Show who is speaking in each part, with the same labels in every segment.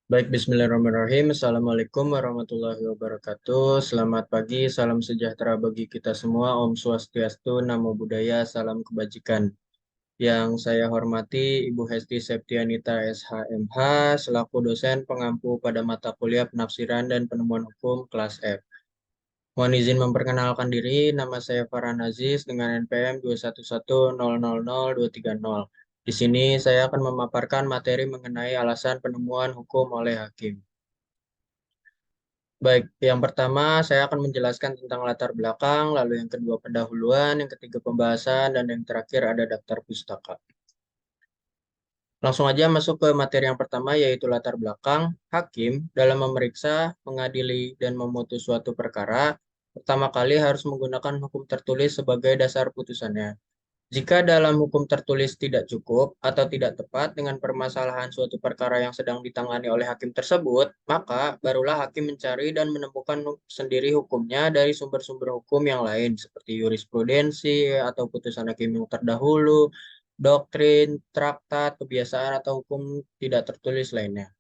Speaker 1: Baik, bismillahirrahmanirrahim. Assalamualaikum warahmatullahi wabarakatuh. Selamat pagi, salam sejahtera bagi kita semua. Om Swastiastu, Namo Buddhaya, salam kebajikan. Yang saya hormati Ibu Hesti Septianita SHMH, selaku dosen pengampu pada mata kuliah penafsiran dan penemuan hukum kelas F. Mohon izin memperkenalkan diri, nama saya Farhan Aziz dengan NPM 211000230. Di sini saya akan memaparkan materi mengenai alasan penemuan hukum oleh hakim. Baik, yang pertama saya akan menjelaskan tentang latar belakang, lalu yang kedua pendahuluan, yang ketiga pembahasan, dan yang terakhir ada daftar pustaka. Langsung aja masuk ke materi yang pertama yaitu latar belakang. Hakim dalam memeriksa, mengadili, dan memutus suatu perkara, pertama kali harus menggunakan hukum tertulis sebagai dasar putusannya. Jika dalam hukum tertulis tidak cukup atau tidak tepat dengan permasalahan suatu perkara yang sedang ditangani oleh hakim tersebut, maka barulah hakim mencari dan menemukan sendiri hukumnya dari sumber-sumber hukum yang lain seperti jurisprudensi atau putusan hakim yang terdahulu, doktrin, traktat, kebiasaan atau hukum tidak tertulis lainnya.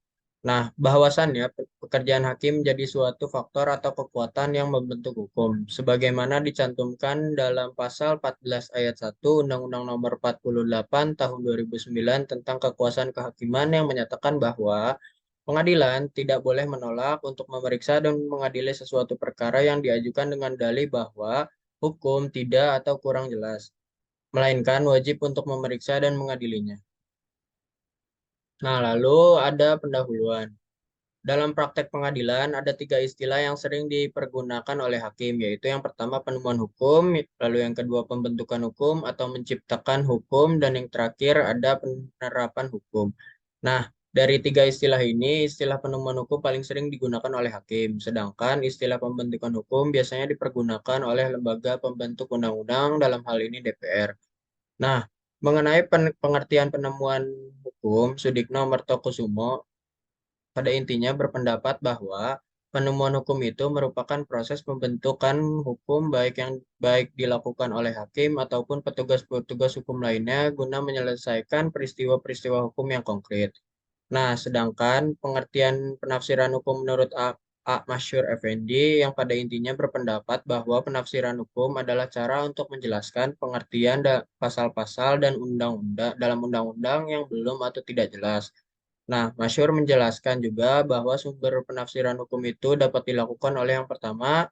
Speaker 1: Nah, bahwasannya pekerjaan hakim menjadi suatu faktor atau kekuatan yang membentuk hukum, sebagaimana dicantumkan dalam pasal 14 ayat 1 Undang-Undang Nomor 48 Tahun 2009 tentang kekuasaan kehakiman yang menyatakan bahwa pengadilan tidak boleh menolak untuk memeriksa dan mengadili sesuatu perkara yang diajukan dengan dalih bahwa hukum tidak atau kurang jelas, melainkan wajib untuk memeriksa dan mengadilinya. Nah, lalu ada pendahuluan. Dalam praktek pengadilan, ada tiga istilah yang sering dipergunakan oleh hakim, yaitu yang pertama penemuan hukum, lalu yang kedua pembentukan hukum atau menciptakan hukum, dan yang terakhir ada penerapan hukum. Nah, dari tiga istilah ini, istilah penemuan hukum paling sering digunakan oleh hakim, sedangkan istilah pembentukan hukum biasanya dipergunakan oleh lembaga pembentuk undang-undang, dalam hal ini DPR. Nah, mengenai pengertian penemuan hukum, Sudikno Mertokusumo pada intinya berpendapat bahwa penemuan hukum itu merupakan proses pembentukan hukum baik dilakukan oleh hakim ataupun petugas-petugas hukum lainnya guna menyelesaikan peristiwa-peristiwa hukum yang konkret. Nah, sedangkan pengertian penafsiran hukum menurut A. Masyur Effendi yang pada intinya berpendapat bahwa penafsiran hukum adalah cara untuk menjelaskan pengertian pasal-pasal dan undang-undang dalam undang-undang yang belum atau tidak jelas. Nah, Masyur menjelaskan juga bahwa sumber penafsiran hukum itu dapat dilakukan oleh yang pertama,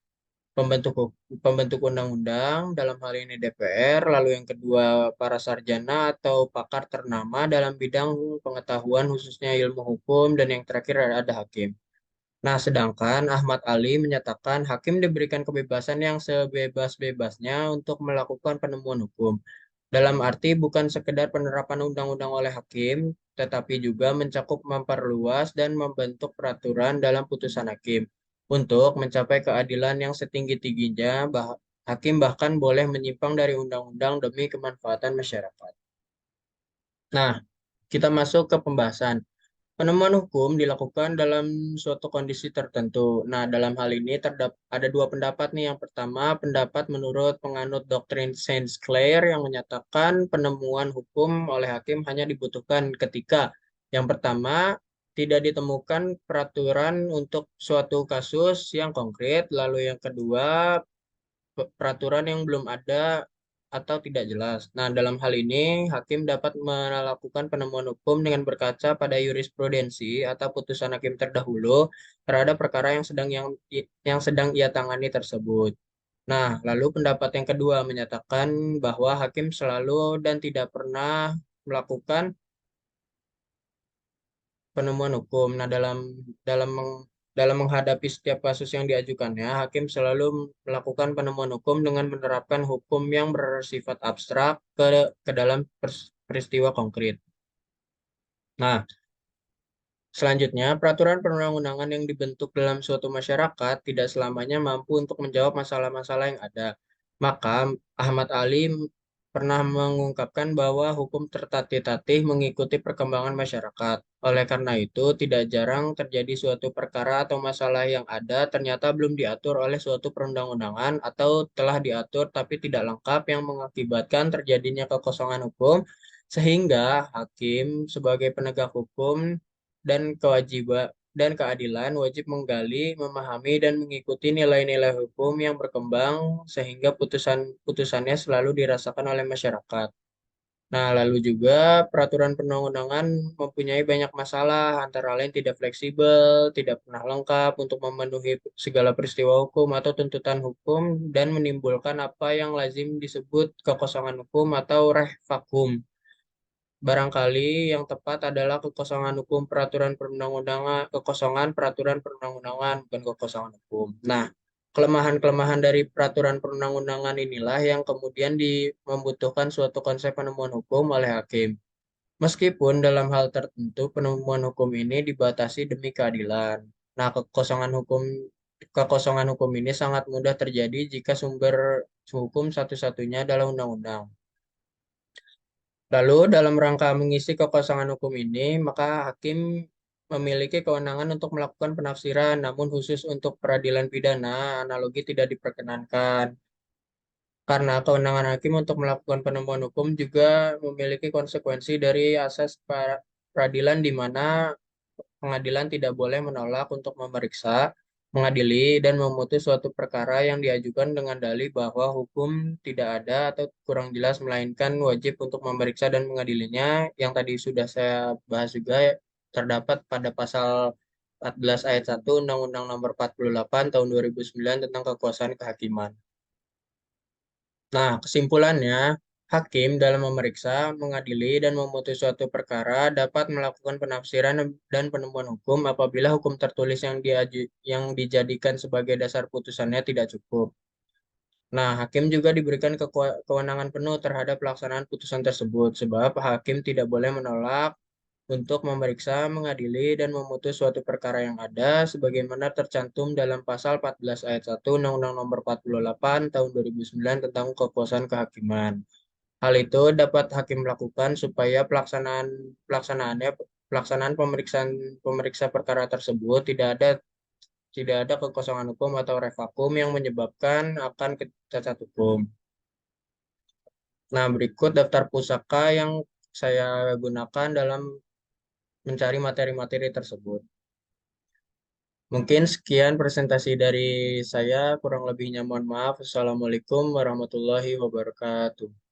Speaker 1: pembentuk undang-undang, dalam hal ini DPR, lalu yang kedua, para sarjana atau pakar ternama dalam bidang pengetahuan khususnya ilmu hukum, dan yang terakhir ada hakim. Nah, sedangkan Ahmad Ali menyatakan hakim diberikan kebebasan yang sebebas-bebasnya untuk melakukan penemuan hukum. Dalam arti bukan sekedar penerapan undang-undang oleh hakim, tetapi juga mencakup memperluas dan membentuk peraturan dalam putusan hakim. Untuk mencapai keadilan yang setinggi-tingginya, hakim bahkan boleh menyimpang dari undang-undang demi kemanfaatan masyarakat. Nah, kita masuk ke pembahasan. Penemuan hukum dilakukan dalam suatu kondisi tertentu. Nah, dalam hal ini ada dua pendapat nih. Yang pertama, pendapat menurut penganut doktrin Saint Clair yang menyatakan penemuan hukum oleh hakim hanya dibutuhkan ketika yang pertama, tidak ditemukan peraturan untuk suatu kasus yang konkret, lalu yang kedua, peraturan yang belum ada atau tidak jelas. Nah, dalam hal ini, hakim dapat melakukan penemuan hukum dengan berkaca pada jurisprudensi atau putusan hakim terdahulu terhadap perkara yang sedang ia tangani tersebut. Nah, lalu pendapat yang kedua menyatakan bahwa hakim selalu dan tidak pernah melakukan penemuan hukum. Nah, dalam meng- dalam menghadapi setiap kasus yang diajukannya, hakim selalu melakukan penemuan hukum dengan menerapkan hukum yang bersifat abstrak ke dalam peristiwa konkret. Nah, selanjutnya, peraturan perundang-undangan yang dibentuk dalam suatu masyarakat tidak selamanya mampu untuk menjawab masalah-masalah yang ada. Maka, Ahmad Ali pernah mengungkapkan bahwa hukum tertatih-tatih mengikuti perkembangan masyarakat. Oleh karena itu, tidak jarang terjadi suatu perkara atau masalah yang ada ternyata belum diatur oleh suatu perundang-undangan atau telah diatur tapi tidak lengkap yang mengakibatkan terjadinya kekosongan hukum Sehingga hakim sebagai penegak hukum dan kewajiban dan keadilan wajib menggali, memahami, dan mengikuti nilai-nilai hukum yang berkembang sehingga putusannya selalu dirasakan oleh masyarakat. Nah, lalu juga peraturan perundang-undangan mempunyai banyak masalah, antara lain tidak fleksibel, tidak pernah lengkap untuk memenuhi segala peristiwa hukum atau tuntutan hukum, dan menimbulkan apa yang lazim disebut kekosongan hukum atau reh vakum. Barangkali yang tepat adalah kekosongan hukum peraturan perundang-undangan, kekosongan peraturan perundang-undangan, bukan kekosongan hukum. Nah, kelemahan-kelemahan dari peraturan perundang-undangan inilah yang kemudian membutuhkan suatu konsep penemuan hukum oleh hakim. Meskipun dalam hal tertentu penemuan hukum ini dibatasi demi keadilan. Nah, kekosongan hukum ini sangat mudah terjadi jika sumber hukum satu-satunya adalah undang-undang. Lalu, dalam rangka mengisi kekosongan hukum ini, maka hakim memiliki kewenangan untuk melakukan penafsiran, namun khusus untuk peradilan pidana, analogi tidak diperkenankan. Karena kewenangan hakim untuk melakukan penemuan hukum juga memiliki konsekuensi dari asas peradilan di mana pengadilan tidak boleh menolak untuk memeriksa, mengadili, dan memutus suatu perkara yang diajukan dengan dalih bahwa hukum tidak ada atau kurang jelas, melainkan wajib untuk memeriksa dan mengadilinya. Yang tadi sudah saya bahas juga, terdapat pada pasal 14 ayat 1 Undang-Undang Nomor 48 Tahun 2009 tentang kekuasaan kehakiman. Nah, kesimpulannya, hakim dalam memeriksa, mengadili, dan memutus suatu perkara dapat melakukan penafsiran dan penemuan hukum apabila hukum tertulis yang dijadikan sebagai dasar putusannya tidak cukup. Nah, hakim juga diberikan kewenangan penuh terhadap pelaksanaan putusan tersebut, sebab hakim tidak boleh menolak untuk memeriksa, mengadili, dan memutus suatu perkara yang ada, sebagaimana tercantum dalam pasal 14 ayat 1 Undang-Undang Nomor 48 Tahun 2009 tentang kekuasaan kehakiman. Hal itu dapat hakim lakukan supaya pelaksanaannya pelaksanaan pemeriksa perkara tersebut tidak ada kekosongan hukum atau revakum yang menyebabkan akan cacat hukum. Nah, berikut daftar pusaka yang saya gunakan dalam mencari materi-materi tersebut. Mungkin sekian presentasi dari saya, kurang lebihnya mohon maaf. Assalamualaikum warahmatullahi wabarakatuh.